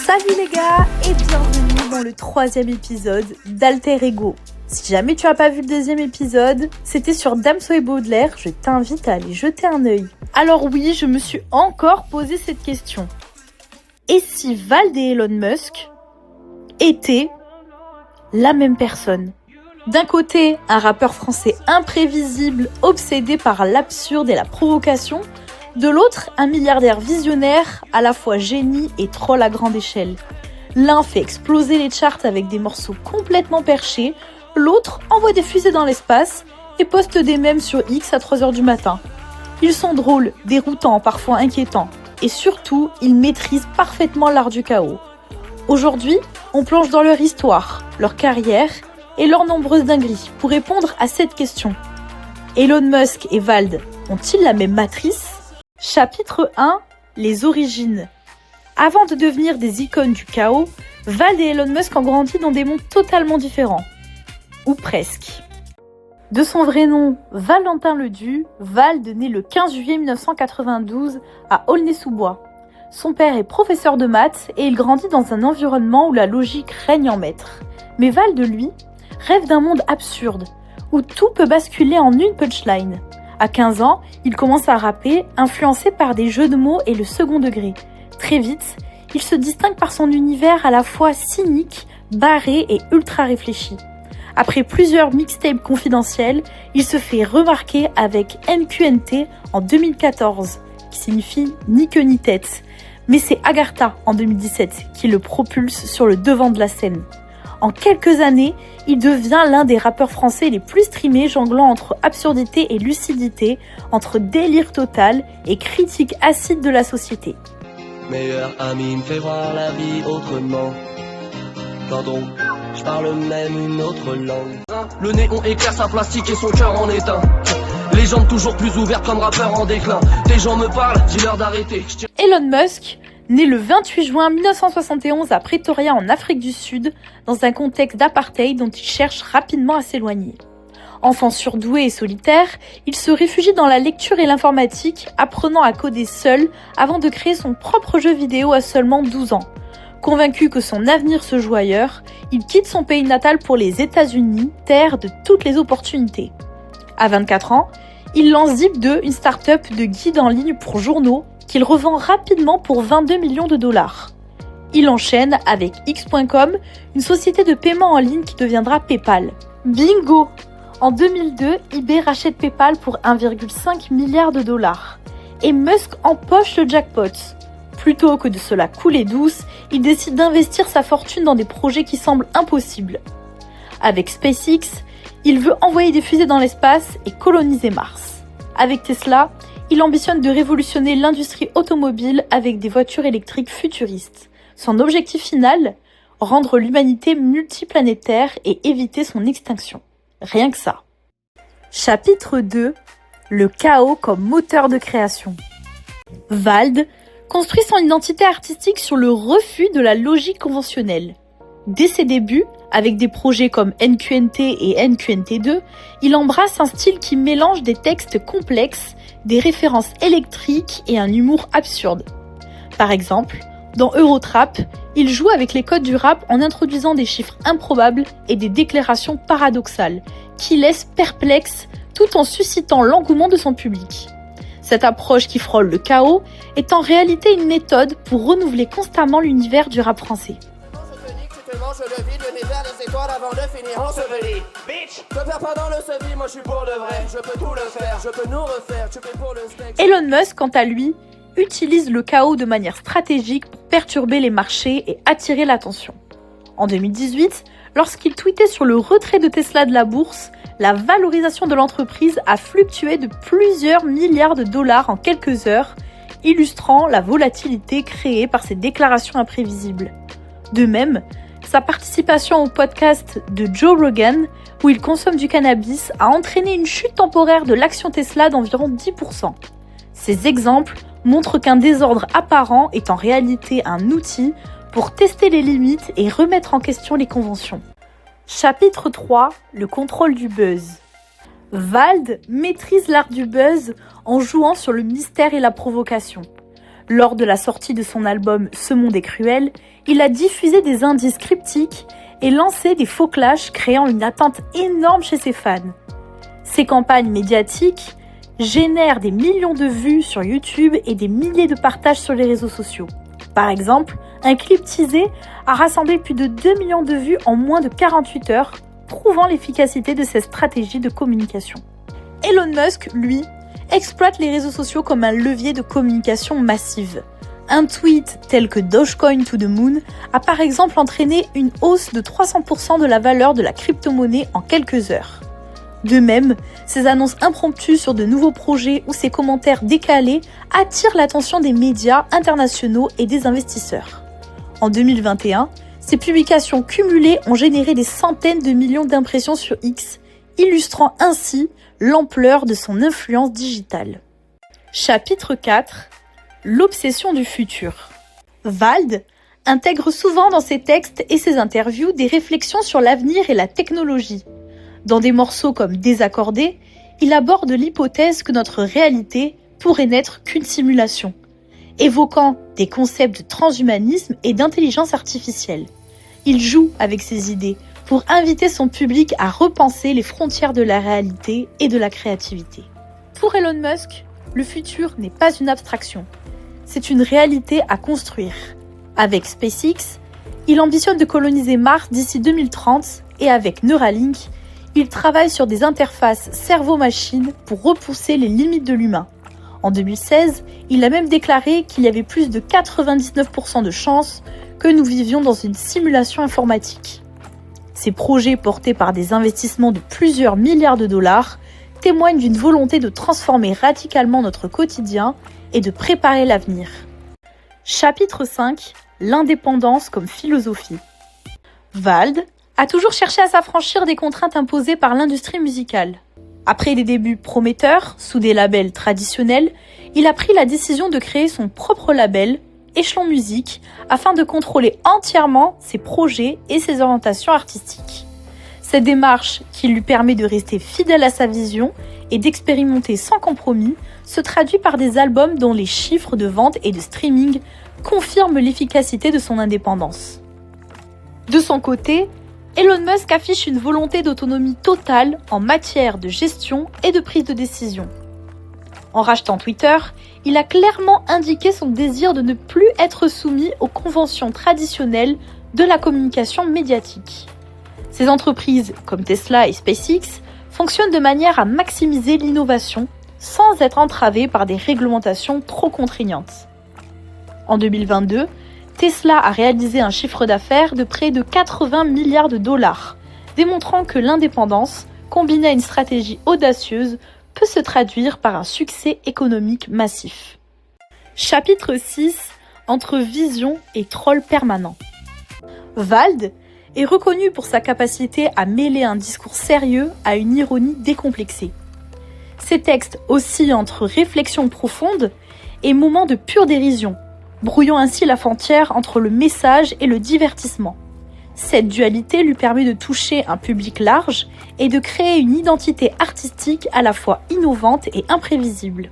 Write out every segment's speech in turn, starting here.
Salut les gars et bienvenue dans le 3e épisode d'Alter Ego. Si jamais tu n'as pas vu le 2e épisode, c'était sur Damso et Baudelaire, je t'invite à aller jeter un œil. Alors oui, je me suis encore posé cette question. Et si Vald et Elon Musk étaient la même personne ? D'un côté, un rappeur français imprévisible, obsédé par l'absurde et la provocation. De l'autre, un milliardaire visionnaire, à la fois génie et troll à grande échelle. L'un fait exploser les charts avec des morceaux complètement perchés, l'autre envoie des fusées dans l'espace et poste des mèmes sur X à 3h du matin. Ils sont drôles, déroutants, parfois inquiétants. Et surtout, ils maîtrisent parfaitement l'art du chaos. Aujourd'hui, on plonge dans leur histoire, leur carrière et leurs nombreuses dingueries pour répondre à cette question. Elon Musk et Vald ont-ils la même matrice ? Chapitre 1, les origines. Avant de devenir des icônes du chaos, Vald et Elon Musk ont grandi dans des mondes totalement différents. Ou presque. De son vrai nom, Valentin Ledu, Vald naît le 15 juillet 1992 à Aulnay-sous-Bois. Son père est professeur de maths et il grandit dans un environnement où la logique règne en maître. Mais Vald, lui, rêve d'un monde absurde, où tout peut basculer en une punchline. À 15 ans, il commence à rapper, influencé par des jeux de mots et le second degré. Très vite, il se distingue par son univers à la fois cynique, barré et ultra réfléchi. Après plusieurs mixtapes confidentiels, il se fait remarquer avec NQNT en 2014, qui signifie ni queue ni tête. Mais c'est Agartha en 2017 qui le propulse sur le devant de la scène. En quelques années, il devient l'un des rappeurs français les plus streamés, jonglant entre absurdité et lucidité, entre délire total et critique acide de la société. Meilleur ami me fait voir la vie autrement. Pardon, je parle même une autre langue. Le néon éclaire sa plastique et son cœur en éteint. Les jambes toujours plus ouvertes comme rappeur en déclin. Des gens me parlent, dis-leur d'arrêter. Elon Musk, né le 28 juin 1971 à Pretoria en Afrique du Sud, dans un contexte d'apartheid dont il cherche rapidement à s'éloigner. Enfant surdoué et solitaire, il se réfugie dans la lecture et l'informatique, apprenant à coder seul avant de créer son propre jeu vidéo à seulement 12 ans. Convaincu que son avenir se joue ailleurs, il quitte son pays natal pour les États-Unis, terre de toutes les opportunités. À 24 ans, il lance Zip2, une start-up de guide en ligne pour journaux, qu'il revend rapidement pour 22 millions de dollars. Il enchaîne avec X.com, une société de paiement en ligne qui deviendra PayPal. Bingo! En 2002, eBay rachète PayPal pour 1,5 milliard de dollars. Et Musk empoche le jackpot. Plutôt que de se la couler douce, il décide d'investir sa fortune dans des projets qui semblent impossibles. Avec SpaceX, il veut envoyer des fusées dans l'espace et coloniser Mars. Avec Tesla, il ambitionne de révolutionner l'industrie automobile avec des voitures électriques futuristes. Son objectif final ? Rendre l'humanité multiplanétaire et éviter son extinction. Rien que ça. Chapitre 2. Le chaos comme moteur de création. Vald construit son identité artistique sur le refus de la logique conventionnelle. Dès ses débuts, avec des projets comme NQNT et NQNT2, il embrasse un style qui mélange des textes complexes, des références électriques et un humour absurde. Par exemple, dans Eurotrap, il joue avec les codes du rap en introduisant des chiffres improbables et des déclarations paradoxales, qui laissent perplexe tout en suscitant l'engouement de son public. Cette approche qui frôle le chaos est en réalité une méthode pour renouveler constamment l'univers du rap français. Elon Musk, quant à lui, utilise le chaos de manière stratégique pour perturber les marchés et attirer l'attention. En 2018, lorsqu'il tweetait sur le retrait de Tesla de la bourse, la valorisation de l'entreprise a fluctué de plusieurs milliards de dollars en quelques heures, illustrant la volatilité créée par ces déclarations imprévisibles. De même, sa participation au podcast de Joe Rogan, où il consomme du cannabis, a entraîné une chute temporaire de l'action Tesla d'environ 10%. Ces exemples montrent qu'un désordre apparent est en réalité un outil pour tester les limites et remettre en question les conventions. Chapitre 3. Le contrôle du buzz. Vald maîtrise l'art du buzz en jouant sur le mystère et la provocation. Lors de la sortie de son album Ce monde est cruel, il a diffusé des indices cryptiques et lancé des faux clashs créant une attente énorme chez ses fans. Ces campagnes médiatiques génèrent des millions de vues sur YouTube et des milliers de partages sur les réseaux sociaux. Par exemple, un clip teasé a rassemblé plus de 2 millions de vues en moins de 48 heures, prouvant l'efficacité de cette stratégie de communication. Elon Musk, lui, exploite les réseaux sociaux comme un levier de communication massive. Un tweet tel que Dogecoin to the Moon a par exemple entraîné une hausse de 300% de la valeur de la crypto-monnaie en quelques heures. De même, ses annonces impromptues sur de nouveaux projets ou ses commentaires décalés attirent l'attention des médias internationaux et des investisseurs. En 2021, ces publications cumulées ont généré des centaines de millions d'impressions sur X, illustrant ainsi l'ampleur de son influence digitale. Chapitre 4. L'obsession du futur. Vald intègre souvent dans ses textes et ses interviews des réflexions sur l'avenir et la technologie. Dans des morceaux comme Désaccordé, il aborde l'hypothèse que notre réalité pourrait n'être qu'une simulation, évoquant des concepts de transhumanisme et d'intelligence artificielle. Il joue avec ses idées pour inviter son public à repenser les frontières de la réalité et de la créativité. Pour Elon Musk, le futur n'est pas une abstraction, c'est une réalité à construire. Avec SpaceX, il ambitionne de coloniser Mars d'ici 2030 et avec Neuralink, il travaille sur des interfaces cerveau-machine pour repousser les limites de l'humain. En 2016, il a même déclaré qu'il y avait plus de 99% de chances que nous vivions dans une simulation informatique. Ces projets portés par des investissements de plusieurs milliards de dollars témoignent d'une volonté de transformer radicalement notre quotidien et de préparer l'avenir. Chapitre 5. L'indépendance comme philosophie. Vald a toujours cherché à s'affranchir des contraintes imposées par l'industrie musicale. Après des débuts prometteurs, sous des labels traditionnels, il a pris la décision de créer son propre label, Echelon Musique, afin de contrôler entièrement ses projets et ses orientations artistiques. Cette démarche, qui lui permet de rester fidèle à sa vision et d'expérimenter sans compromis, se traduit par des albums dont les chiffres de vente et de streaming confirment l'efficacité de son indépendance. De son côté, Elon Musk affiche une volonté d'autonomie totale en matière de gestion et de prise de décision. En rachetant Twitter, il a clairement indiqué son désir de ne plus être soumis aux conventions traditionnelles de la communication médiatique. Ces entreprises, comme Tesla et SpaceX, fonctionnent de manière à maximiser l'innovation sans être entravées par des réglementations trop contraignantes. En 2022, Tesla a réalisé un chiffre d'affaires de près de 80 milliards de dollars, démontrant que l'indépendance, combinée à une stratégie audacieuse, peut se traduire par un succès économique massif. Chapitre 6. Entre vision et troll permanent. Vald est reconnu pour sa capacité à mêler un discours sérieux à une ironie décomplexée. Ses textes oscillent entre réflexion profonde et moments de pure dérision, brouillant ainsi la frontière entre le message et le divertissement. Cette dualité lui permet de toucher un public large et de créer une identité artistique à la fois innovante et imprévisible.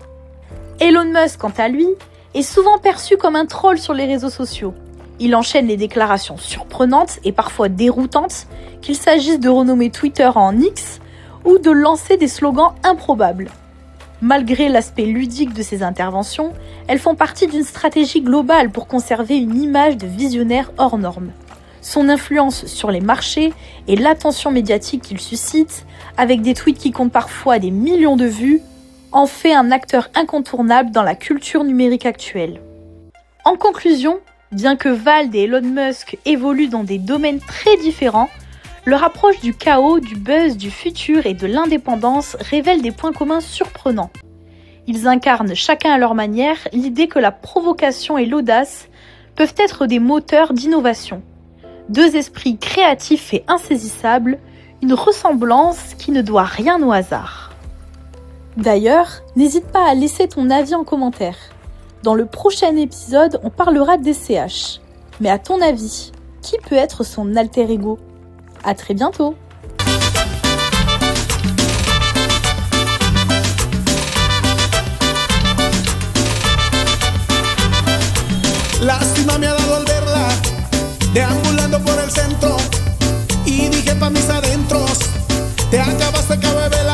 Elon Musk, quant à lui, est souvent perçu comme un troll sur les réseaux sociaux. Il enchaîne les déclarations surprenantes et parfois déroutantes, qu'il s'agisse de renommer Twitter en X ou de lancer des slogans improbables. Malgré l'aspect ludique de ses interventions, elles font partie d'une stratégie globale pour conserver une image de visionnaire hors norme. Son influence sur les marchés et l'attention médiatique qu'il suscite, avec des tweets qui comptent parfois des millions de vues, en fait un acteur incontournable dans la culture numérique actuelle. En conclusion, bien que Vald et Elon Musk évoluent dans des domaines très différents, leur approche du chaos, du buzz, du futur et de l'indépendance révèle des points communs surprenants. Ils incarnent chacun à leur manière l'idée que la provocation et l'audace peuvent être des moteurs d'innovation. Deux esprits créatifs et insaisissables, une ressemblance qui ne doit rien au hasard. D'ailleurs, n'hésite pas à laisser ton avis en commentaire. Dans le prochain épisode, on parlera d'SCH. Mais à ton avis, qui peut être son alter ego ? À très bientôt! Lástima me ha dado al verla deambulando por el centro y dije pa' mis adentros.